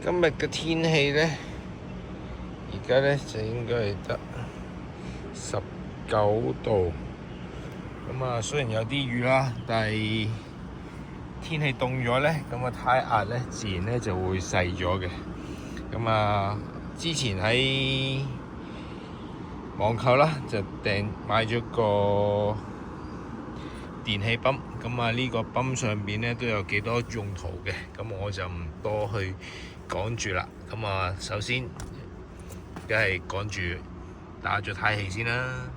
今日嘅天氣呢，而家呢就應該係得19度。咁啊，雖然有啲雨啦，但係天氣凍咗呢，咁啊太陽呢自然呢就會細咗嘅。咁啊，之前喺網購啦，就買咗個電氣泵，咁啊呢個泵上邊咧都有幾多用途嘅，咁我就唔多去講住啦。咁啊，首先梗係講住打咗太氣先啦。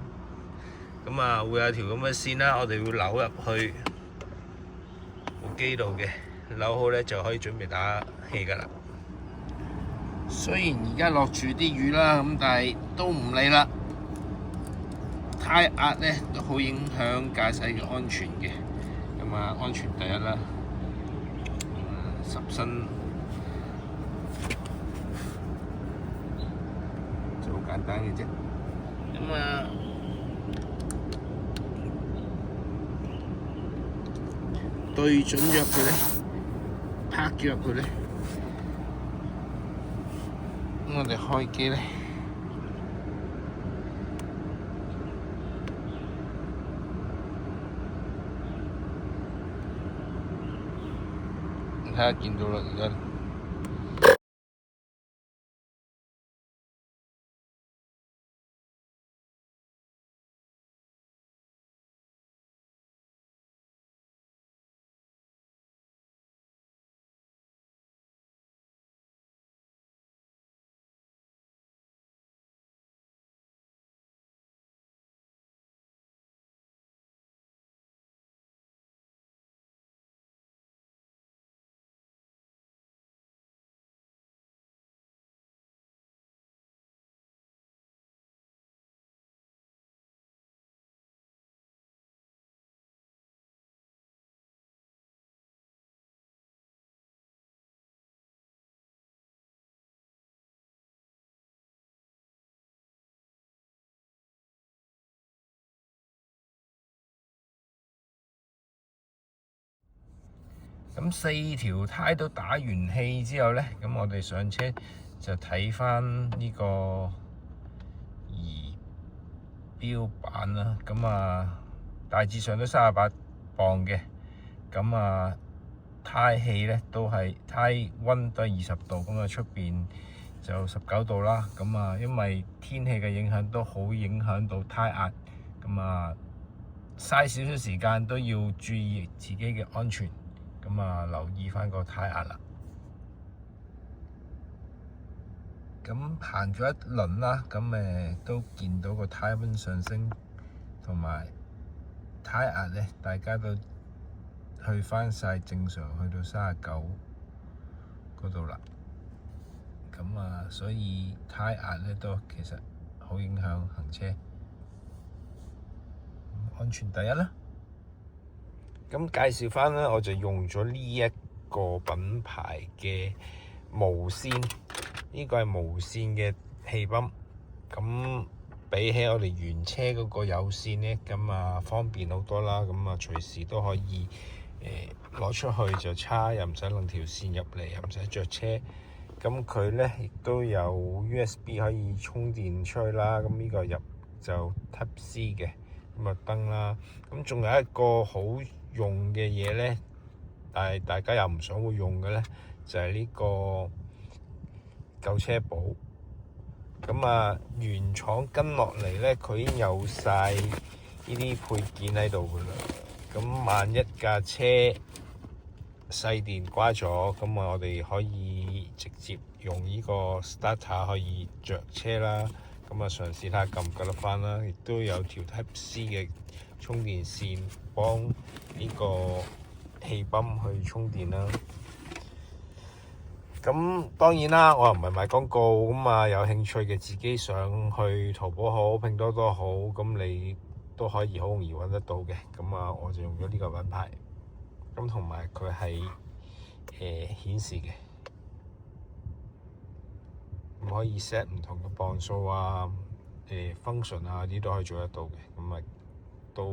咁啊會有條咁嘅線啦，我哋會扭入去部機度嘅，扭好咧就可以準備打氣噶啦。雖然而家落住啲雨啦，咁但係都唔理啦。胎壓咧都好影響駕駛嘅安全嘅，咁啊安全第一啦。十身就好簡單嘅啫。咁啊對準咗佢咧，拍咗入去咧，咁我哋開機咧。睇下見到啦，而家咁4條胎都打完氣之後咧，咁我哋上車就睇翻呢個儀錶板啦。咁啊，大致上都38磅嘅。咁啊，胎氣咧都係胎溫都係20度，咁啊出邊就19度啦。咁啊，因為天氣嘅影響都好影響到胎壓，咁啊嘥少少時間都要注意自己嘅安全。咁啊，留意翻個胎壓啦。咁行咗一輪啦，咁都見到個胎溫上升，同埋胎壓咧，大家都去翻晒正常，去到39嗰度啦。咁啊，所以胎壓咧都其實好影響行車，安全第一啦。咁介紹翻咧，我就用咗呢一個品牌嘅無線，呢個係無線嘅氣泵。咁比起我哋原車嗰個有線咧，咁啊方便好多啦。咁啊隨時都可以攞出去就叉，又唔使拎條線入嚟，又唔使着車。咁佢咧亦都有 USB 可以充電出去啦。咁呢個入就 Type C 嘅，咁啊燈啦。咁仲有一個好用嘅嘢咧，但係大家又唔想會用嘅咧，就係呢個救車寶。咁啊，原廠跟落嚟咧，佢已經有晒呢啲配件喺度噶啦。咁萬一架車細電瓜咗，咁啊，我哋可以直接用呢個 starter 可以着車啦。咁啊，嘗試睇下撳唔撳得翻啦。亦都有條 Type C 嘅充電線幫呢個氣泵去充電啦。咁當然啦，我又唔係賣廣告，咁啊有興趣嘅自己上去淘寶好、拼多多好，咁你都可以好容易揾得到嘅。咁啊，我就用咗呢個品牌，咁同埋佢係顯示嘅，咁可以 set 唔同嘅磅數啊、function 啊啲都可以做得到嘅。咁啊，到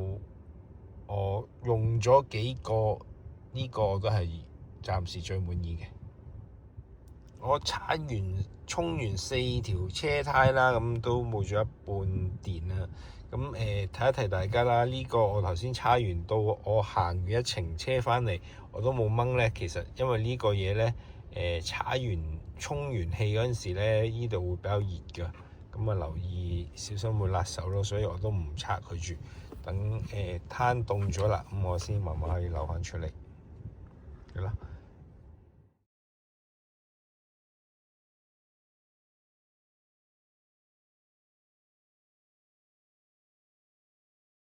我用咗幾個，呢個都係暫時最滿意嘅。我踩完充完4條車胎啦，咁都冇咗一半電啦。咁提一提大家啦，呢個我頭先踩完到我行完一程車翻嚟，我都冇掹咧。其實因為呢個嘢咧，踩完充完氣嗰陣時咧，呢度會比較熱㗎。咁啊留意小心會辣手咯，所以我都唔拆佢住。等攤凍咗啦，咁我先慢慢可以扭翻出嚟。係啦。